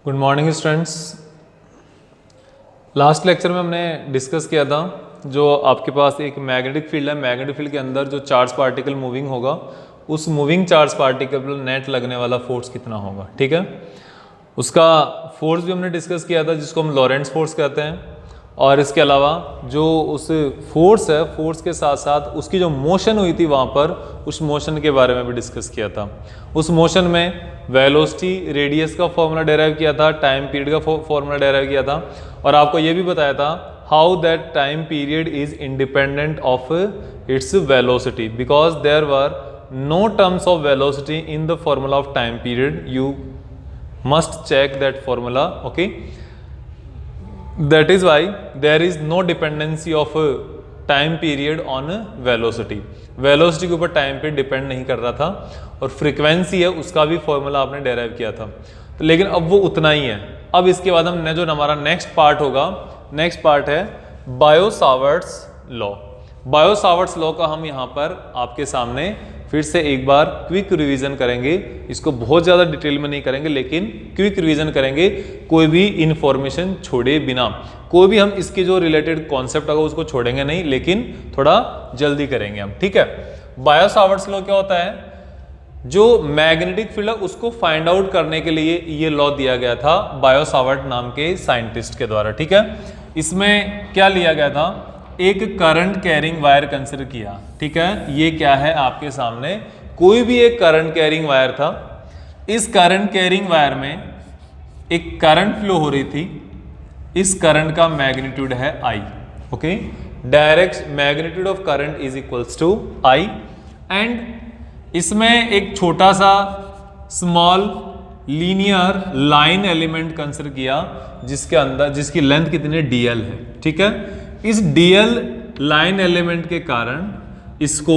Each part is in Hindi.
Good morning students. Last lecture में हमने डिस्कस किया था जो आपके पास एक मैग्नेटिक फील्ड है, मैग्नेटिक फील्ड के अंदर जो चार्ज पार्टिकल मूविंग होगा उस मूविंग चार्ज पार्टिकल पर नेट लगने वाला फोर्स कितना होगा। ठीक है, उसका फोर्स भी हमने डिस्कस किया था जिसको हम लॉरेंट्ज फोर्स कहते हैं। और इसके अलावा जो उस फोर्स है, फोर्स के साथ साथ उसकी जो मोशन हुई थी वहाँ पर, उस मोशन के बारे में भी डिस्कस किया था। उस मोशन में वेलोसिटी, रेडियस का फॉर्मूला डेराइव किया था, टाइम पीरियड का फॉर्मूला डेराइव किया था और आपको ये भी बताया था how that time period is independent of its velocity because there were no terms of velocity in the formula of time period. You must check that formula. Okay, that is why there is no dependency of time period on velocity। Velocity के ऊपर टाइम पीरियड डिपेंड नहीं कर रहा था और फ्रीक्वेंसी है उसका भी फॉर्मूला आपने डेराइव किया था। तो लेकिन अब वो उतना ही है। अब इसके बाद हमने जो हमारा नेक्स्ट पार्ट होगा, नेक्स्ट पार्ट है बायो-सावर्ट्स लॉ। बायो-सावर्ट्स लॉ का हम यहाँ पर आपके सामने फिर से एक बार क्विक रिवीजन करेंगे। इसको बहुत ज़्यादा डिटेल में नहीं करेंगे लेकिन क्विक रिवीजन करेंगे, कोई भी इंफॉर्मेशन छोड़े बिना। कोई भी हम इसके जो रिलेटेड कॉन्सेप्ट होगा उसको छोड़ेंगे नहीं, लेकिन थोड़ा जल्दी करेंगे हम। ठीक है, बायो-सावर्ट्स लॉ क्या होता है? जो मैग्नेटिक फील्ड है उसको फाइंड आउट करने के लिए ये लॉ दिया गया था बायो-सावर्ट नाम के साइंटिस्ट के द्वारा। ठीक है, इसमें क्या लिया गया था? एक करंट कैरिंग वायर कंसिडर किया। ठीक है, ये क्या है आपके सामने? कोई भी एक करंट कैरिंग वायर था। इस करंट कैरिंग वायर में एक करंट फ्लो हो रही थी। इस करंट का मैग्नीट्यूड है I। Okay, direct magnitude of current is equals to I and इसमें एक छोटा सा small linear line element consider किया जिसके अंदर जिसकी लेंथ कितनी DL है। ठीक है, इस DL लाइन एलिमेंट के कारण इसको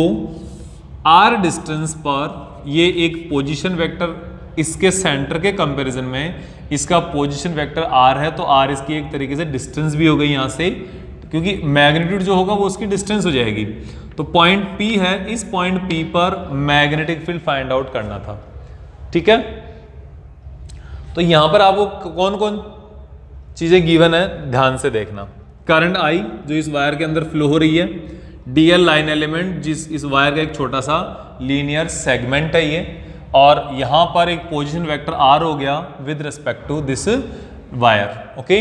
R डिस्टेंस पर ये एक पोजीशन वेक्टर, इसके सेंटर के कंपैरिजन में इसका पोजीशन वेक्टर R है तो R इसकी एक तरीके से डिस्टेंस भी हो गई यहाँ से, क्योंकि मैग्नीट्यूड जो होगा वो उसकी डिस्टेंस हो जाएगी। तो पॉइंट P है, इस पॉइंट P पर मैग्नेटिक फील्ड फाइंड आउट करना था। ठीक है, तो यहां पर आपको कौन कौन चीजें गिवन है ध्यान से देखना। करंट I जो इस वायर के अंदर फ्लो हो रही है, DL लाइन एलिमेंट जिस इस वायर का एक छोटा सा लीनियर सेगमेंट है ये, और यहां पर एक पोजीशन वेक्टर R हो गया with respect to this wire. Okay,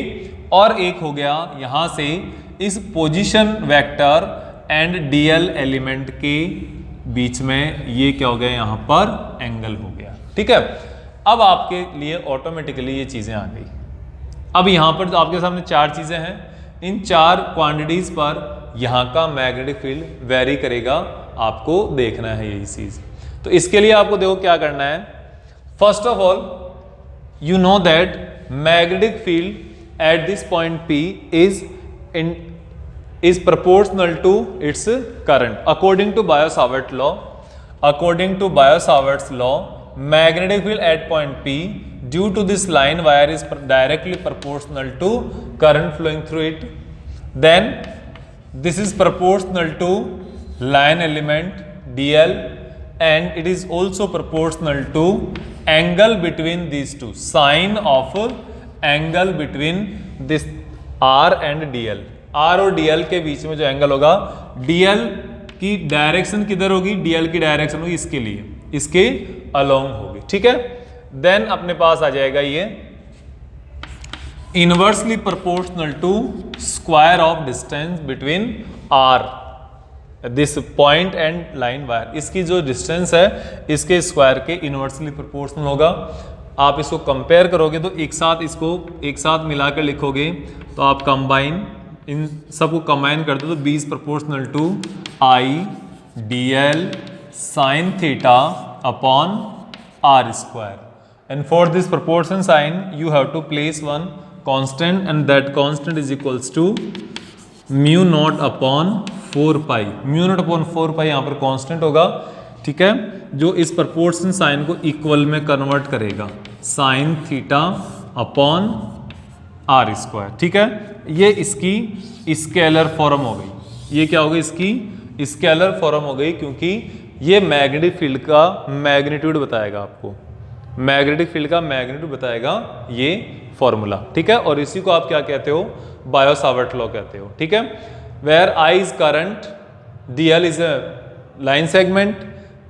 और एक हो गया यहां से इस position vector and DL element के बीच में ये क्या हो गया, यहां पर एंगल हो गया। ठीक है, अब आपके लिए ऑटोमेटिकली ये चीजें आ गई। अब यहां पर आपके सामने चार चीजें हैं, इन चार क्वांटिटीज पर यहाँ का मैग्नेटिक फील्ड वेरी करेगा, आपको देखना है यही चीज। तो इसके लिए आपको देखो क्या करना है। First of all you know that magnetic field at this point P is proportional to its current according to Biot-Savart law। According to Biot-Savart's law, magnetic field at point P due to this line wire is directly proportional to current flowing through it. Then this is proportional to line element DL and it is also proportional to angle between these two, sine of angle between this R and DL। R और DL के बीच में जो एंगल होगा, DL की डायरेक्शन किधर होगी? DL की डायरेक्शन होगी इसके लिए, इसके अलोंग होगी। ठीक है, देन अपने पास आ जाएगा ये inversely proportional to square of distance between R this point and line wire. इसकी जो डिस्टेंस है इसके स्क्वायर के इनवर्सली प्रोपोर्शनल होगा। आप इसको कंपेयर करोगे तो एक साथ इसको एक साथ मिलाकर लिखोगे तो आप कंबाइन इन सबको कंबाइन कर दो तो B is proportional to I DL sin theta upon R square. And for this proportion sign, you have to place one constant and that constant is equals to mu naught upon 4 pi। mu naught upon 4 pi यहाँ पर constant होगा। ठीक है, जो इस proportion sign को equal में convert करेगा sin theta upon R square. ठीक है, ये इसकी स्केलर फॉर्म हो गई। ये क्या हो गई? इसकी स्केलर फॉर्म हो गई, क्योंकि ये मैग्नेटिक फील्ड का मैग्नीट्यूड बताएगा आपको। मैग्नेटिक फील्ड का मैग्नीट्यूड बताएगा ये फॉर्मूला, ठीक है। और इसी को आप क्या कहते हो, बायो-सावर्ट लॉ कहते हो, ठीक है। Where I is current, D L is a line segment,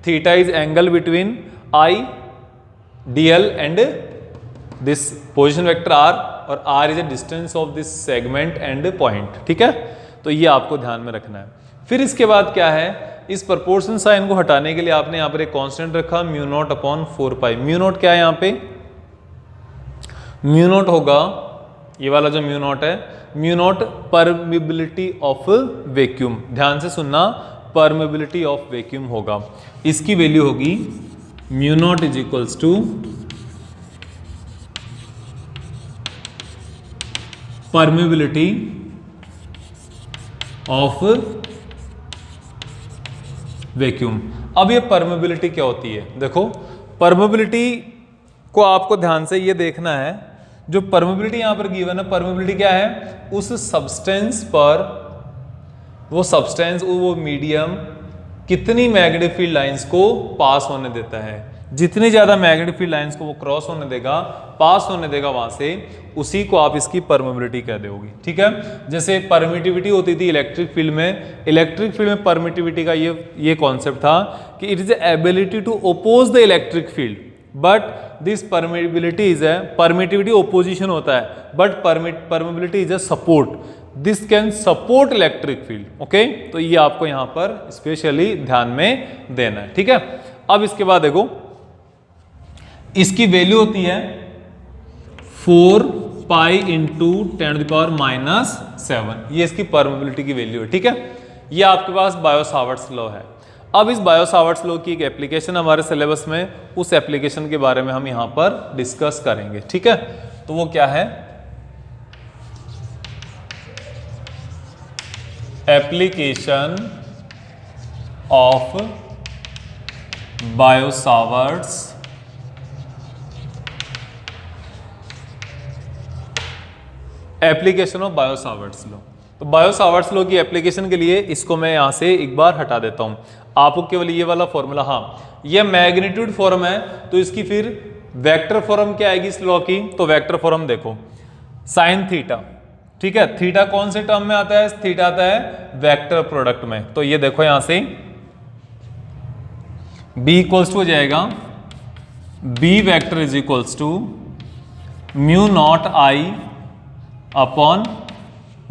theta is angle between I D L and this position vector R, और R is a distance of this segment and point, ठीक है। तो ये आपको ध्यान में रखना है। फिर इसके बाद क्या है, इस प्रपोर्शन साइन को हटाने के लिए आपने यहाँ पर एक कांस्टेंट रखा म्यू नॉट अपॉन 4 पाई। म्यू नॉट क्या है यहाँ पे, म्यू नॉट होगा ये वाला जो म्यू नॉट है, mu naught permeability of vacuum, ध्यान से सुनना, परमिबिलिटी ऑफ वैक्यूम होगा। इसकी वैल्यू होगी mu naught is equals to permeability of vacuum. अब ये परमिबिलिटी क्या होती है, देखो परमिबिलिटी को आपको ध्यान से ये देखना है, जो परमिबिलिटी यहां पर गिवन है, परमिबिलिटी क्या है, उस सब्सटेंस पर, वो सब्सटेंस वो मीडियम कितनी मैग्नेटिक फील्ड लाइंस को पास होने देता है। जितनी ज्यादा मैग्नेटिक फील्ड लाइंस को वो क्रॉस होने देगा, पास होने देगा वहां से, उसी को आप इसकी परमिबिलिटी कह दोगे, ठीक है। जैसे परमिटिविटी होती थी इलेक्ट्रिक फील्ड में, इलेक्ट्रिक फील्ड में परमिटिविटी का ये कॉन्सेप्ट था कि it is ability to oppose the electric field, but this permeability is a, permittivity opposition होता है, but permeability is a support, this can support electric field, okay. तो ये आपको यहां पर स्पेशली ध्यान में देना है, ठीक है। अब इसके बाद देखो, इसकी वैल्यू होती है 4 पाई इंटू 10⁻⁻⁷, ये इसकी परमिबिलिटी की वैल्यू है, ठीक है। ये आपके पास बायो-सावर्ट्स लॉ है। अब इस बायो-सावर्ट्स लॉ की एक एप्लीकेशन हमारे सिलेबस में, उस एप्लीकेशन के बारे में हम यहां पर डिस्कस करेंगे, ठीक है। तो वो क्या है, application of bio-Savart's application of bio-Savart's law. तो बायो-सावर्ट्स लॉ की एप्लीकेशन के लिए इसको मैं यहां से एक बार हटा देता हूं, आपको केवल ये वाला फॉर्मूला, हाँ ये मैग्नीट्यूड फॉर्म है, तो इसकी फिर वेक्टर फॉर्म क्या आएगी इस लॉ की, तो वेक्टर फॉर्म देखो साइन थीटा, ठीक है। थीटा कौन से टर्म में आता है, थीटा आता है वेक्टर प्रोडक्ट में। तो ये देखो यहां से b इक्वल्स टू हो जाएगा b vector is equals to mu naught I upon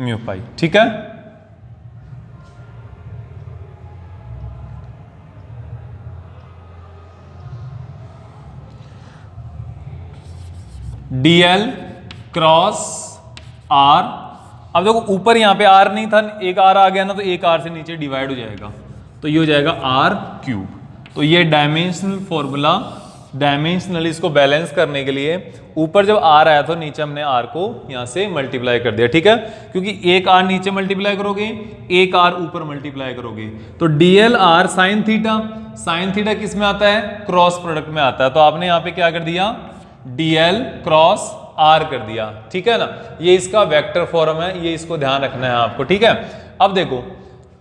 mu pi, ठीक है। dl क्रॉस r, अब देखो ऊपर यहां पे r नहीं था, एक r आ गया ना, तो एक r से नीचे डिवाइड हो जाएगा, तो ये हो जाएगा r क्यूब। तो ये डायमेंशनल फॉर्मूला, डायमेंशनल इसको बैलेंस करने के लिए ऊपर जब r आया तो नीचे हमने r को यहां से मल्टीप्लाई कर दिया, ठीक है। क्योंकि एक r नीचे मल्टीप्लाई करोगे, एक r ऊपर मल्टीप्लाई करोगे, तो dl r sign theta, sine theta किस में आता है, क्रॉस प्रोडक्ट में आता है, तो आपने यहां पे क्या कर दिया, dl क्रॉस r कर दिया, ठीक है ना। ये इसका वेक्टर फॉर्म है, ये इसको ध्यान रखना है आपको, ठीक है। अब देखो,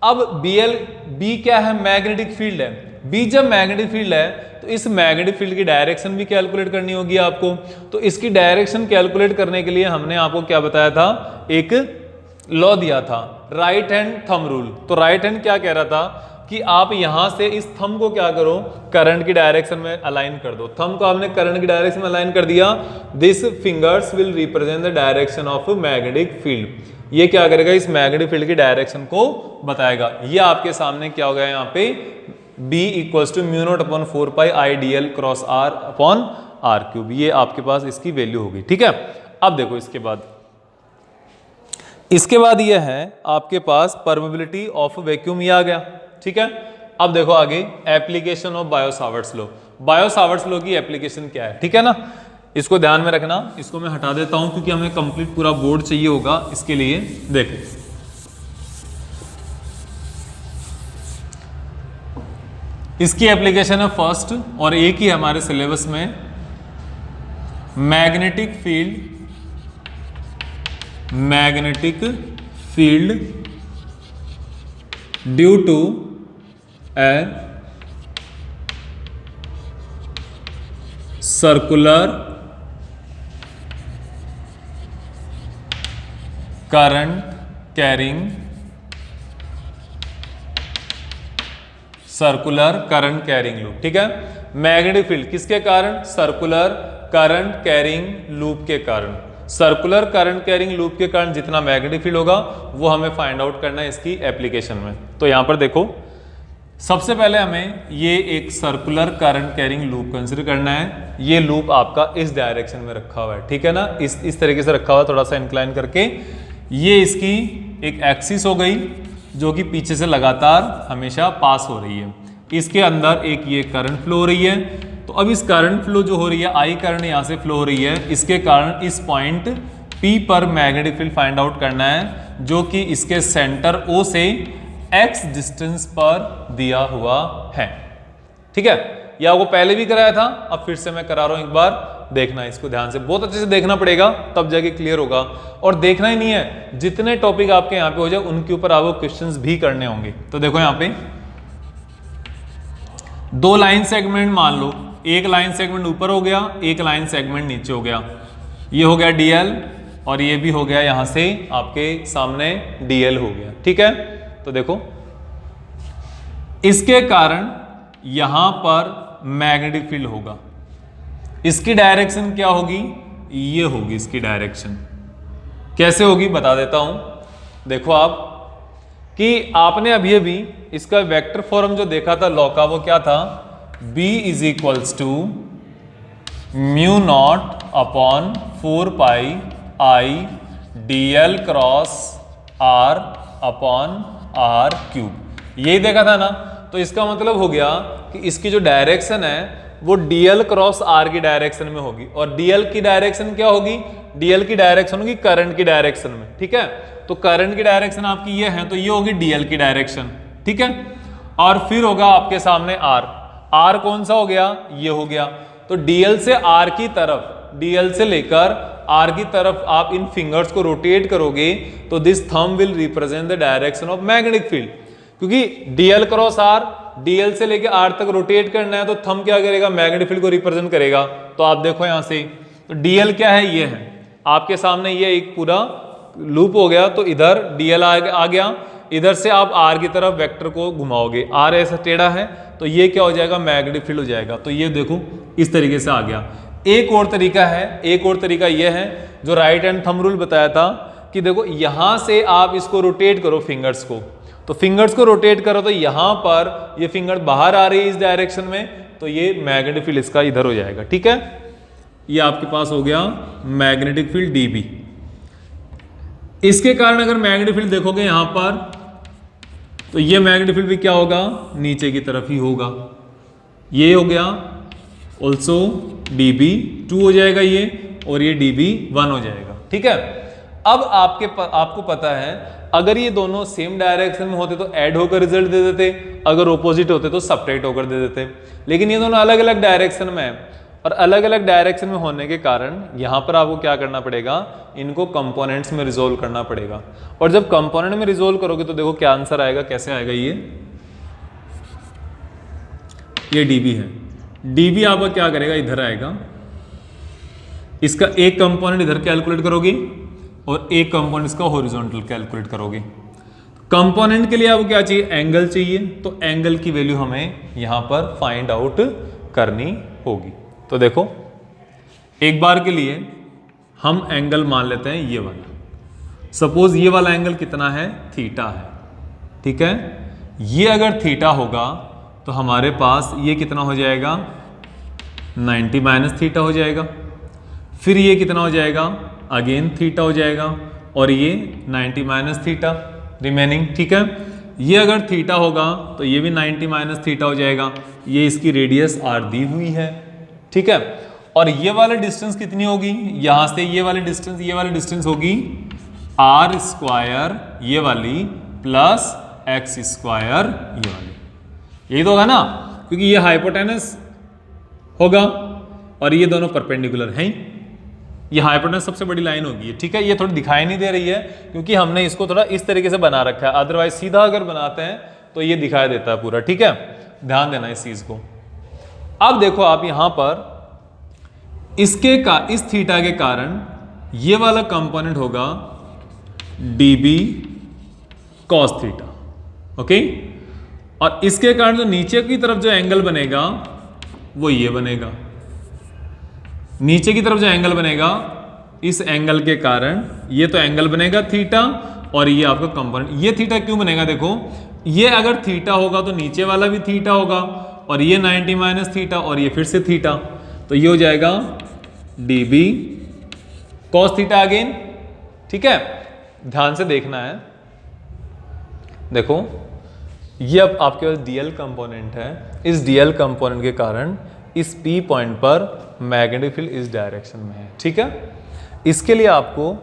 अब b क्या है, मैग्नेटिक फील्ड है। b जब मैग्नेटिक फील्ड है तो इस मैग्नेटिक फील्ड की डायरेक्शन भी कैलकुलेट करनी होगी आपको। तो इसकी डायरेक्शन कैलकुलेट करने के लिए हमने आपको क्या बताया था, एक लॉ दिया था, राइट हैंड थंब रूल। तो राइट हैंड क्या कह रहा था कि आप यहां से इस थंब को क्या करो, करंट की डायरेक्शन में अलाइन कर दो। थंब को आपने करंट की डायरेक्शन में अलाइन कर दिया, this fingers will represent the direction of magnetic field. ये क्या करेगा, इस मैग्नेटिक फील्ड की डायरेक्शन को बताएगा। ये आपके सामने क्या हो गया यहाँ पे, b equals to mu naught upon 4 pi I D L cross r upon r cube, ये आपके पास इसकी वैल्यू होगी, ठीक है। अब देखो इसके बाद ये है आपके पास परमिबिलिटी ऑफ वैक्यूम, ये आ गया, ठीक है। अब देखो आगे application of bio-Savart's law. Bio-Savart's law की एप्लीकेशन क्या है, ठीक है ना, इसको ध्यान में रखना। इसको मैं हटा देता हूं क्योंकि हमें कंप्लीट पूरा बोर्ड चाहिए होगा इसके लिए। देखो इसकी एप्लीकेशन है फर्स्ट, और एक ही हमारे सिलेबस में, magnetic field due to a circular current carrying loop. ठीक है, मैग्नेटिक फील्ड किसके कारण? सर्कुलर करंट कैरिंग लूप के कारण। सर्कुलर करंट कैरिंग लूप के कारण जितना मैग्नेटिक फील्ड होगा वो हमें फाइंड आउट करना है इसकी एप्लीकेशन में। तो यहां पर देखो, सबसे पहले हमें ये एक circular current carrying loop consider करना है। ये लूप आपका इस डायरेक्शन में रखा हुआ है, ठीक है ना, इस तरीके से रखा हुआ है, थोड़ा सा इंक्लाइन करके। ये इसकी एक एक्सिस हो गई जो कि पीछे से लगातार हमेशा पास हो रही है। इसके अंदर एक ये करंट फ्लो हो रही है। तो अब इस करंट फ्लो जो हो रही है, आई करंट यहाँ से फ्लो हो रही है, इसके कारण इस पॉइंट P पर मैग्नेटिक फील्ड फाइंड आउट करना है जो कि इसके सेंटर O से x डिस्टेंस पर दिया हुआ है। ठीक है, यह आपको पहले भी कराया था, अब फिर से मैं करा रहा हूं, एक बार देखना है इसको ध्यान से, बहुत अच्छे से देखना पड़ेगा तब जाके क्लियर होगा। और देखना ही नहीं है, जितने टॉपिक आपके यहाँ पे हो जाए उनके ऊपर आपको क्वेश्चंस भी करने होंगे। तो देखो यहाँ पे दो लाइन सेगमेंट मान लो, एक लाइन सेगमेंट ऊपर हो गया, एक लाइन सेगमेंट नीचे हो गया। ये हो गया DL और ये भी हो गया यहां से आपके सामने DL हो गया। ठीक है, तो देखो इसके कारण यहां पर मैग्नेटिक फील्ड होगा। इसकी डायरेक्शन क्या होगी? ये होगी इसकी डायरेक्शन। कैसे होगी बता देता हूं। देखो आप कि आपने अभी इसका वेक्टर फॉर्म जो देखा था लॉ का, वो क्या था? B is equals to mu naught upon 4 pi I DL cross R upon R cube. यही देखा था ना। तो इसका मतलब हो गया कि इसकी जो डायरेक्शन है वो DL क्रॉस R की डायरेक्शन में होगी। और DL की डायरेक्शन क्या होगी? DL की डायरेक्शन होगी करंट की डायरेक्शन में। ठीक है, तो करंट की डायरेक्शन आपकी ये है, तो ये होगी DL की डायरेक्शन। ठीक है, और फिर होगा आपके सामने R कौन सा हो गया? ये हो गया। तो DL से R की तरफ, DL से लेकर R की तरफ आप इन फिंगर्स को रोटेट करोगे तो this thumb will represent the direction of magnetic field. क्योंकि DL क्रॉस R, DL से लेकर R तक रोटेट करना है, तो थंब क्या करेगा? मैग्नेटिक फील्ड को रिप्रेजेंट करेगा। तो आप देखो यहां से, तो DL क्या है? ये है आपके सामने, ये एक पूरा लूप हो गया। तो इधर DL आ गया, इधर से आप R की तरफ वेक्टर को घुमाओगे, R ऐसा टेढ़ा है, तो ये क्या हो जाएगा? मैग्नेटिक फील्ड हो जाएगा। तो ये देखो इस तरीके से आ गया। एक और तरीका है, एक और तरीका ये है जो राइट हैंड थंब रूल बताया था कि देखो यहां से आप इसको रोटेट करो फिंगर्स को, तो फिंगर्स को रोटेट करो तो यहां पर ये फिंगर बाहर आ रही है इस डायरेक्शन में, तो ये मैग्नेटिक फील्ड इसका इधर हो जाएगा। ठीक है, ये आपके पास हो गया मैग्नेटिक फील्ड DB। इसके कारण अगर मैग्नेटिक फील्ड देखोगे यहां पर, तो ये मैग्नेटिक फील्ड भी क्या होगा? नीचे की तरफ ही होगा। ये हो गया ऑल्सो DB2 हो जाएगा ये, और ये DB1 हो जाएगा। ठीक है, अब आपको पता है अगर ये दोनों सेम डायरेक्शन में होते तो ऐड होकर रिजल्ट दे देते, अगर ऑपोजिट होते तो सब्ट्रैक्ट होकर दे देते। लेकिन ये दोनों अलग अलग डायरेक्शन में है, और अलग अलग डायरेक्शन में होने के कारण यहां पर आपको क्या करना पड़ेगा? इनको कंपोनेंट्स में रिजोल्व करना पड़ेगा। और जब कंपोनेंट में रिजोल्व करोगे तो देखो क्या आंसर आएगा, कैसे आएगा? ये DB है। DB आपका क्या करेगा? इधर आएगा, इसका एक कंपोनेंट इधर कैलकुलेट करोगे और एक कंपोनेंट इसका हॉरिजॉन्टल कैलकुलेट करोगे। कंपोनेंट के लिए आपको क्या चाहिए? एंगल चाहिए। तो एंगल की वैल्यू हमें यहां पर फाइंड आउट करनी होगी। तो देखो एक बार के लिए हम एंगल मान लेते हैं ये वाला। सपोज ये वाला एंगल कितना है? थीटा है। ठीक है, ये अगर थीटा होगा तो हमारे पास ये कितना हो जाएगा? 90 माइनस थीटा हो जाएगा। फिर ये कितना हो जाएगा? अगेन थीटा हो जाएगा, और ये 90 माइनस थीटा रिमेनिंग। ठीक है, ये अगर थीटा होगा तो ये भी 90 माइनस थीटा हो जाएगा। ये इसकी रेडियस R दी हुई है। ठीक है, और ये वाला डिस्टेंस कितनी होगी? यहां से ये वाली डिस्टेंस होगी R स्क्वायर ये वाली प्लस x स्क्वायर ये वाली। यही तो होगा ना, क्योंकि ये हाइपोटेनस होगा और ये दोनों परपेंडिकुलर हैं। ये हाइपोटेनस सबसे बड़ी लाइन होगी। ठीक है, ये थोड़ी दिखाई नहीं दे रही है क्योंकि हमने इसको थोड़ा इस तरीके से बना रखा है, अदरवाइज सीधा अगर बनाते हैं तो ये दिखाई देता है पूरा। ठीक है, ध्यान देना इस चीज को। अब देखो आप यहां पर इस थीटा के कारण ये वाला कंपोनेंट होगा dB cos थीटा, ओके। और इसके कारण जो नीचे की तरफ जो एंगल बनेगा वो ये बनेगा। नीचे की तरफ जो एंगल बनेगा, इस एंगल के कारण ये तो एंगल बनेगा थीटा, और ये आपका कंपोनेंट। ये थीटा क्यों बनेगा? देखो, ये अगर थीटा होगा तो नीचे वाला भी थीटा होगा, और ये 90 माइनस थीटा, और ये फिर से थीटा, तो ये हो जाएगा dB cos थीटा अगेन। ठीक है, ध्यान से देखना है। देखो, ये अब आपके पास डीएल कंपोनेंट है। इस डीएल कंपोनेंट के कारण इस P पॉइंट पर मैग्नेटिक फील्ड इस डायरेक्शन में है। ठीक है, इसके लिए आपको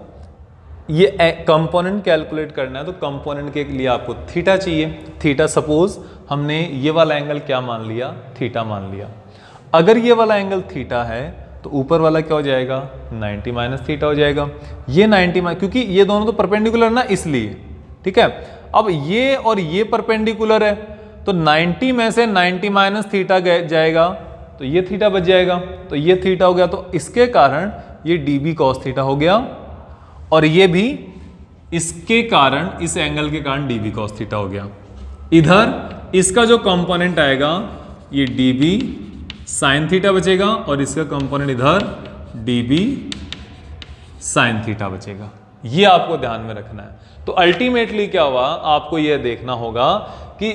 ये कंपोनेंट कैलकुलेट करना है, तो कंपोनेंट के लिए आपको थीटा चाहिए। थीटा सपोज हमने ये वाला एंगल क्या मान लिया? थीटा मान लिया। अगर ये वाला एंगल थीटा है तो ऊपर वाला क्या हो जाएगा? 90 माइनस थीटा हो जाएगा। ये 90 क्योंकि ये दोनों तो परपेंडिकुलर ना, इसलिए। ठीक है, अब ये और ये परपेंडिकुलर है, तो 90 में से 90 माइनस थीटा जाएगा, तो ये थीटा बच जाएगा, तो ये थीटा हो गया। तो इसके कारण ये dB cos थीटा हो गया, और ये भी इसके कारण, इस एंगल के कारण dB cos थीटा हो गया। इधर इसका जो कंपोनेंट आएगा ये dB sin थीटा बचेगा, और इसका कंपोनेंट इधर dB sin थीटा बचेगा। ये आपको ध्यान में रखना है। तो अल्टीमेटली क्या हुआ, आपको यह देखना होगा कि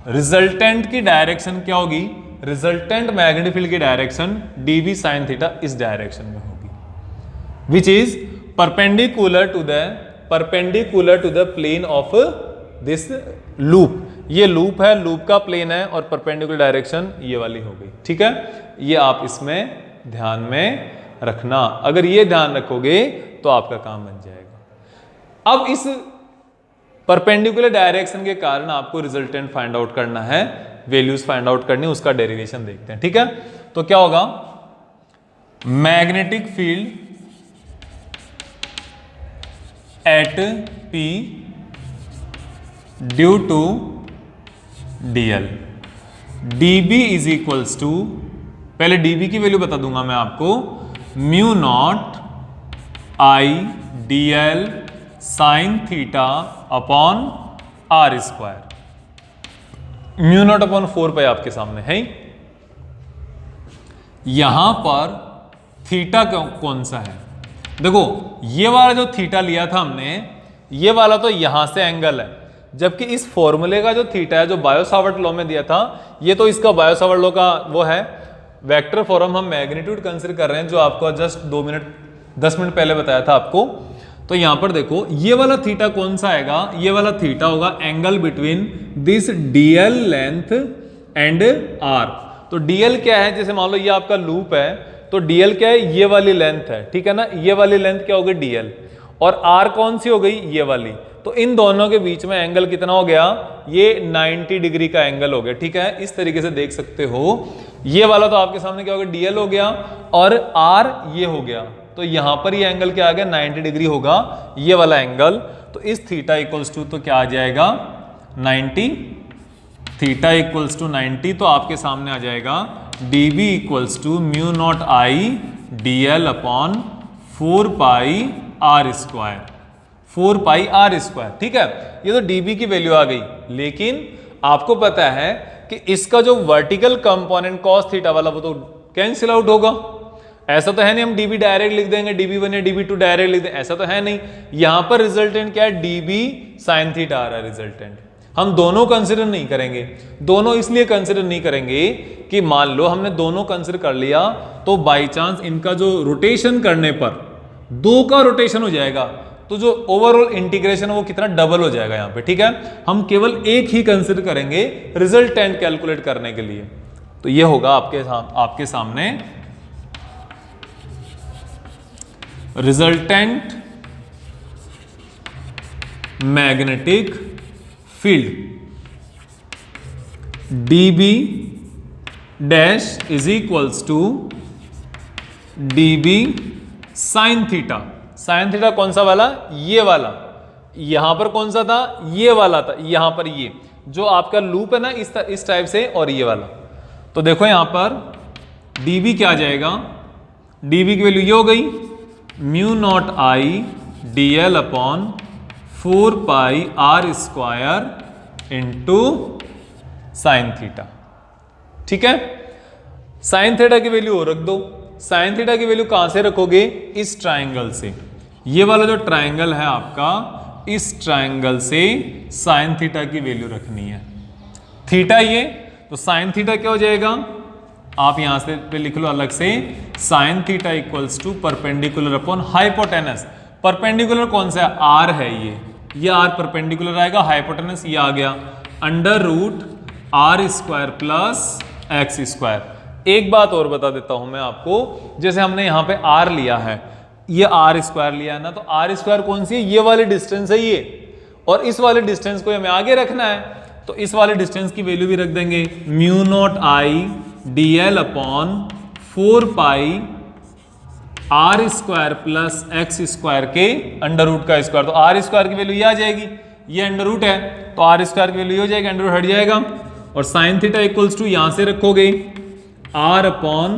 रिजल्टेंट की डायरेक्शन क्या होगी? रिजल्टेंट मैग्नेटिक फील्ड की डायरेक्शन dB sin थीटा इस डायरेक्शन में होगी, which is perpendicular to the plane of this loop. ये लूप है, लूप का प्लेन है, और परपेंडिकुलर डायरेक्शन ये वाली हो गई। ठीक है, ये आप इसमें ध्यान में रखना। अगर ये ध्यान रखोगे तो आपका काम बन जाएगा। अब इस परपेंडिकुलर डायरेक्शन के कारण आपको रिजल्टेंट फाइंड आउट करना है, वैल्यूज फाइंड आउट करनी, उसका डेरिवेशन देखते हैं। ठीक है, तो क्या होगा? Magnetic field at P due to dl, dB is equals to, पहले dB की वैल्यू बता दूंगा मैं आपको, mu naught I dl sine theta upon r square. Mu naught upon 4 pi आपके सामने है। यहां पर थीटा कौन सा है? देखो, ये वाला जो थीटा लिया था हमने, ये वाला तो यहां से एंगल है, जबकि इस फॉर्मूले का जो थीटा है, जो बायो-सावर्ट लॉ में दिया था, ये तो इसका बायो-सावर्ट लॉ का वो है वेक्टर फॉर्म। हम मैग्नीट्यूड कंसीडर कर रहे हैं, जो आपको जस्ट 10 मिनट पहले बताया था आपको। तो यहां पर देखो, ये वाला थीटा कौन सा आएगा? ये वाला थीटा होगा angle between this DL length and R. तो डीएल क्या है? जैसे मान लो ये आपका लूप है, तो डीएल क्या है? ये वाली लेंथ है। ठीक है ना, ये वाली लेंथ क्या होगी? डीएल। और आर कौन सी हो गई? ये वाली। तो इन दोनों के बीच में एंगल कितना हो गया? ये 90 डिग्री का एंगल हो गया। ठीक है, इस तरीके से देख सकते हो। ये वाला तो आपके सामने क्या हो गया? डीएल हो गया, और आर ये हो गया। तो यहां पर ये एंगल क्या आ गया? 90 डिग्री होगा ये वाला एंगल। तो इस थीटा इक्वल्स टू तो क्या आ जाएगा? 90। थीटा इक्वल्स टू 90, तो आपके सामने आ जाएगा dB equals to mu naught I dl upon 4 pi r square, 4 pi r square. ठीक है, ये तो dB की वैल्यू आ गई। लेकिन आपको पता है कि इसका जो वर्टिकल कंपोनेंट cos थीटा वाला, वो तो कैंसिल आउट होगा। ऐसा तो है नहीं हम dB डायरेक्ट लिख देंगे, dB1 या dB2 डायरेक्ट लिख देंगे, ऐसा तो है नहीं। यहां पर रिजल्टेंट क्या है? dB sin थीटा आ रहा है रिजल्टेंट। हम दोनों कंसिडर नहीं करेंगे। दोनों इसलिए कंसिडर नहीं करेंगे कि मान लो हमने दोनों कंसिडर कर लिया, तो बाई चांस इनका जो रोटेशन करने पर 2 का रोटेशन हो जाएगा, तो जो ओवरऑल इंटीग्रेशन है वो कितना डबल हो जाएगा यहाँ पे। ठीक है, हम केवल एक ही कंसिडर करेंगे रिजल्टेंट कैलकुलेट करने के लिए। तो ये होगा आपके सामने resultant magnetic field dB dash is equals to dB sine theta. Sine theta कौन सा वाला? ये वाला। यहां पर कौन सा था? ये वाला था। यहां पर ये जो आपका लूप है ना, इस टाइप से, और ये वाला। तो देखो यहां पर dB क्या आ जाएगा? dv की वैल्यू ये हो गई mu naught I dl upon 4 pi r square into sine theta. ठीक है, साइन थीटा की वैल्यू और रख दो। साइन थीटा की वैल्यू कहां से रखोगे? इस ट्राइंगल से। ये वाला जो ट्राइंगल है आपका, इस ट्राइंगल से साइन थीटा की वैल्यू रखनी है। थीटा ये, तो साइन थीटा क्या हो जाएगा? आप यहां से पे लिख लो अलग से, sine theta equals to perpendicular upon hypotenuse. Perpendicular कौन सा है? आर है ये आर परपेंडिकुलर आएगा, हाइपोटेनस ये आ गया under root R square plus X square. एक बात और बता देता हूं मैं आपको, जैसे हमने यहां पे आर लिया है, ये आर स्क्वायर लिया है ना, तो आर स्क्वायर कौन सी है? ये वाली डिस्टेंस है ये, और इस वाले डिस्टेंस को हमें आगे रखना है, तो इस वाले डिस्टेंस की वैल्यू भी रख देंगे mu naught I dl upon 4 pi R square plus X square के अंडर रूट का स्क्वायर। तो आर स्क्वायर की वैल्यू ये आ जाएगी, ये अंडर रूट है तो आर स्क्वायर की वैल्यू हो जाएगी, अंडर रूट हट जाएगा, और साइन थीटा इक्वल्स टू यहां से रखोगे R upon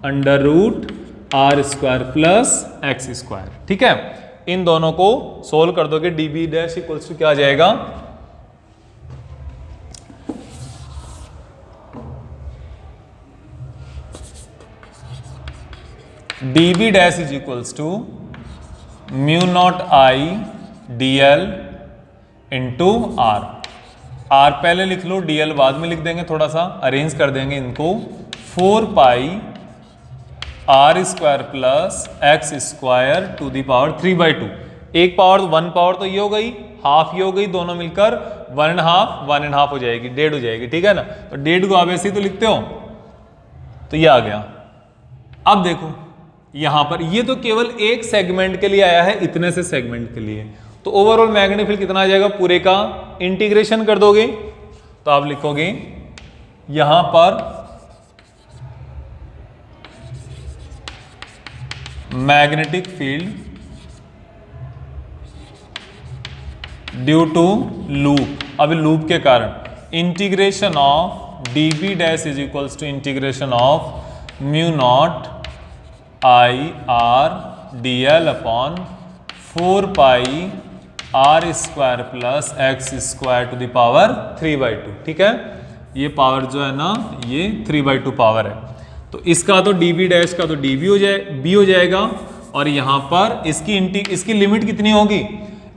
under root R square plus X square. ठीक है, इन दोनों को सोल्व कर दोगे, db डैश इक्वल्स टू क्या आ जाएगा? db dash is equals to mu naught I dl into R. R पहले लिख लो, dl बाद में लिख देंगे, थोड़ा सा अरेंज कर देंगे इनको। 4 pi R square plus X square to the power 3/2। एक पावर 1 पावर तो ये हो गई, हाफ ये हो गई, दोनों मिलकर 1.5 हो जाएगी, 1.5 हो जाएगी। ठीक है ना, तो 1.5 को आप ऐसे ही तो लिखते हो, तो ये आ गया। अब देखो यहां पर ये तो केवल एक सेगमेंट के लिए आया है, इतने से सेगमेंट के लिए, तो ओवरऑल मैग्नेटिक फील्ड कितना आ जाएगा? पूरे का इंटीग्रेशन कर दोगे तो आप लिखोगे यहां पर magnetic field due to loop. अब लूप के कारण integration of db dash is equals to integration of mu naught I R dl upon 4 pi R square plus X square to the power 3/2। ठीक है, ये पावर जो है ना, ये 3/2 पावर है, तो इसका तो db डैश का तो db हो जाएगा, और यहां पर इसकी लिमिट कितनी होगी?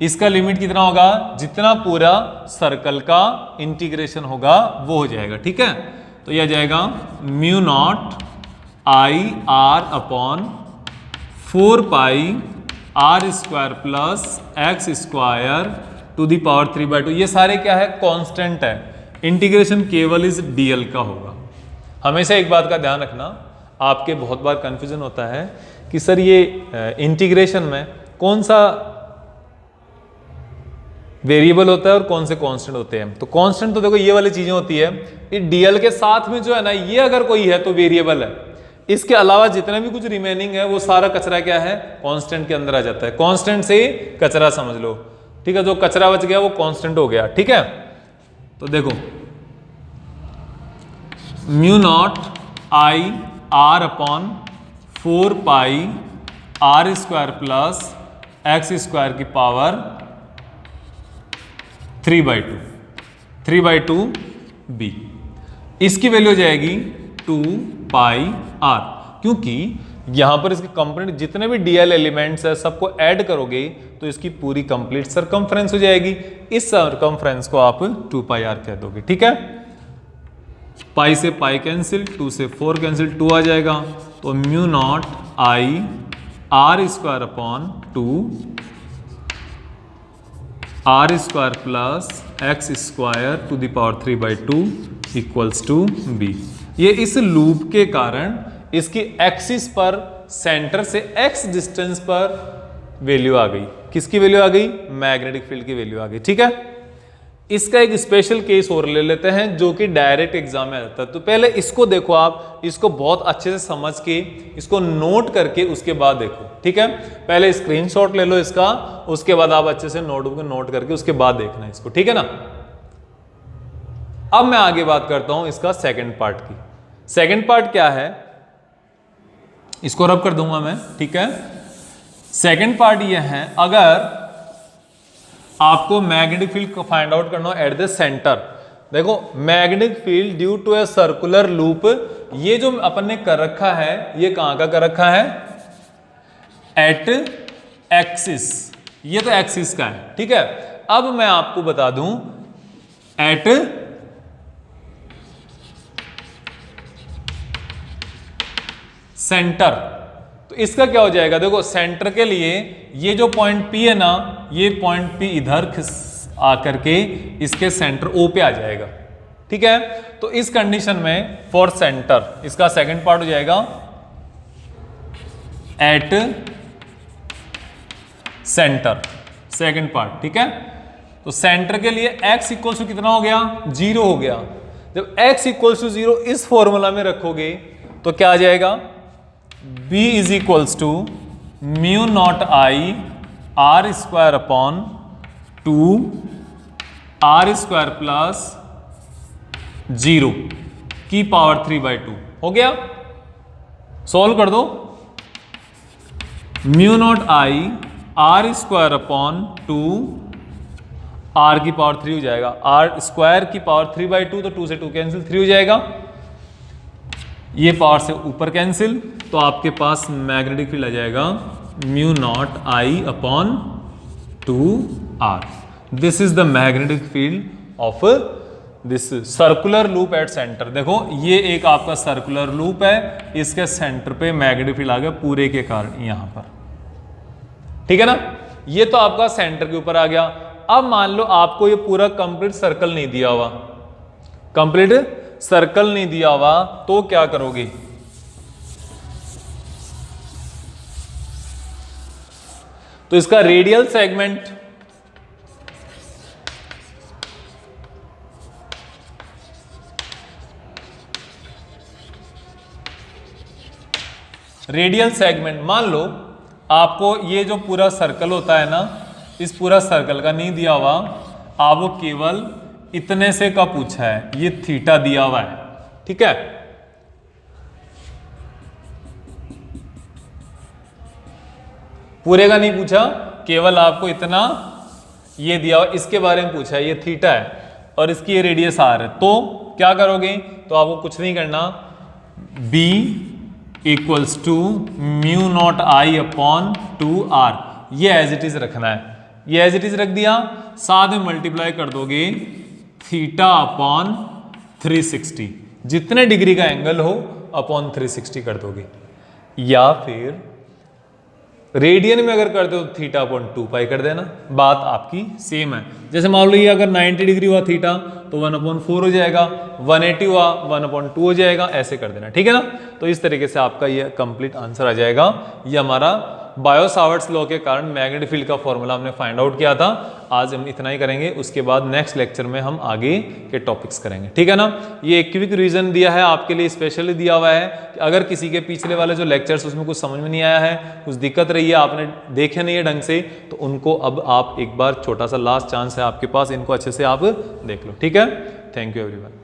इसका लिमिट कितना होगा? जितना पूरा सर्कल का इंटीग्रेशन होगा वो हो जाएगा। ठीक है, तो यह जाएगा mu naught I R upon 4 pi R square plus X square to the power 3/2। ये सारे क्या है? कांस्टेंट है, इंटीग्रेशन केवल इस dl का होगा। हमेशा एक बात का ध्यान रखना, आपके बहुत बार कंफ्यूजन होता है कि सर ये इंटीग्रेशन में कौन सा वेरिएबल होता है और कौन से कांस्टेंट होते हैं। तो कांस्टेंट तो देखो ये वाली चीजें होती है, ये dl के साथ में जो है ना, ये अगर कोई है तो वेरिएबल है, इसके अलावा जितना भी कुछ रिमेनिंग है वो सारा कचरा क्या है? कांस्टेंट के अंदर आ जाता है। कांस्टेंट से कचरा समझ लो। ठीक है, जो कचरा बच गया वो कांस्टेंट हो गया। ठीक है, तो देखो mu naught I R upon 4 pi R square plus X square की पावर 3/2 b। इसकी वैल्यू हो जाएगी 2 पाई आर, क्योंकि यहां पर इसके कंपोनेंट जितने भी dl एलिमेंट्स है सबको ऐड करोगे तो इसकी पूरी कंप्लीट सरकमफ्रेंस हो जाएगी। इस सरकमफ्रेंस को आप 2 पाई आर कह दोगे। ठीक है, पाई से पाई कैंसिल, 2 से 4 कैंसिल, 2 आ जाएगा, तो mu naught I R square upon 2 R square plus X square to the power 3/2 equals to B. ये इस लूप के कारण इसकी एक्सिस पर सेंटर से x डिस्टेंस पर वैल्यू आ गई। किसकी वैल्यू आ गई? मैग्नेटिक फील्ड की वैल्यू आ गई। ठीक है, इसका एक स्पेशल केस और ले लेते हैं जो कि डायरेक्ट एग्जाम में आता है। तो पहले इसको देखो, आप इसको बहुत अच्छे से समझ के इसको नोट करके उसके बाद देखो। ठीक है, पहले स्क्रीनशॉट ले लो इसका, उसके बाद आप अच्छे से नोटबुक में नोट करके उसके बाद देखना इसको। ठीक है ना, अब मैं आगे बात करता हूं इसका सेकंड पार्ट की। सेकंड पार्ट क्या है? इसको रब कर दूंगा मैं, ठीक है। सेकंड पार्ट ये है, अगर आपको मैग्नेटिक फील्ड को फाइंड आउट करना हो एट द सेंटर, देखो magnetic field due to a circular loop, ये जो अपन ने कर रखा है ये कहां का कर रखा है, एट एक्सिस, ये तो एक्सिस का है, ठीक है। अब मैं आपको बता दूं एट सेंटर, तो इसका क्या हो जाएगा, देखो सेंटर के लिए ये जो पॉइंट P है ना, ये पॉइंट P इधर आकर के इसके सेंटर O पे आ जाएगा, ठीक है। तो इस कंडीशन में फॉर सेंटर इसका सेकंड पार्ट हो जाएगा एट सेंटर, सेकंड पार्ट, ठीक है। तो सेंटर के लिए x इक्वल टू कितना हो गया, 0 हो गया। जब x इक्वल टू 0 इस फॉर्मूला में रखोगे तो क्या आ जाएगा, B is equals to mu naught I R square upon 2 R square plus 0 की पावर 3/2 हो गया। सॉल्व कर दो, mu naught I R square upon 2 R की पावर 3 हो जाएगा, आर स्क्वायर की पावर 3/2, तो 2 से 2 कैंसिल, 3 हो जाएगा, ये पावर से ऊपर कैंसिल, तो आपके पास मैग्नेटिक फील्ड आ जाएगा mu naught I upon 2 R. This is the magnetic field of this circular loop at centre. देखो ये एक आपका सर्कुलर लूप है, इसके सेंटर पे मैग्नेटिक फील्ड आ गया पूरे के कारण यहां पर, ठीक है ना। ये तो आपका सेंटर के ऊपर आ गया। अब मान लो आपको ये पूरा कंप्लीट सर्कल नहीं दिया हुआ, कंप्लीट सर्कल नहीं दिया हुआ, तो क्या करोगे, तो इसका रेडियल सेगमेंट मान लो आपको ये जो पूरा सर्कल होता है ना, इस पूरा सर्कल का नहीं दिया हुआ, आपको केवल इतने से का पूछा है, ये थीटा दिया हुआ है, ठीक है। पूरे का नहीं पूछा, केवल आपको इतना ये दिया हुआ, इसके बारे में पूछा है, ये थीटा है और इसकी ये रेडियस आर है। तो क्या करोगे, तो आपको कुछ नहीं करना, B equals to mu naught I upon 2 R, ये एज इट इज रखना है, ये एज इट इज रख दिया, साथ में मल्टीप्लाई कर दोगे थीटा अपॉन 360, जितने डिग्री का एंगल हो अपॉन 360 कर दोगे, या फिर रेडियन में अगर करते हो तो थीटा अपॉन 2 पाई कर देना, बात आपकी सेम है। जैसे मान लो ये अगर 90 डिग्री हुआ थीटा तो 1/4 हो जाएगा, 180 हुआ 1/2 हो जाएगा, ऐसे कर देना, ठीक है ना। तो इस तरीके से आपका ये कंप्लीट आंसर आ जाएगा। ये हमारा बायो सावर्ट्स लॉ के कारण मैग्नेटिक फील्ड का फॉर्मूला हमने फाइंड आउट किया था। आज हम इतना ही करेंगे, उसके बाद नेक्स्ट लेक्चर में हम आगे के टॉपिक्स करेंगे, ठीक है ना। ये एक क्विक रीजन दिया है आपके लिए, स्पेशली दिया हुआ है कि अगर किसी के पिछले वाले जो लेक्चर्स उसमें कुछ समझ में नहीं आया है, कुछ दिक्कत रही है, आपने देखे नहीं है ढंग से, तो उनको अब आप एक बार छोटा सा लास्ट चांस है आपके पास, इनको अच्छे से आप देख लो, ठीक है। Thank you everyone.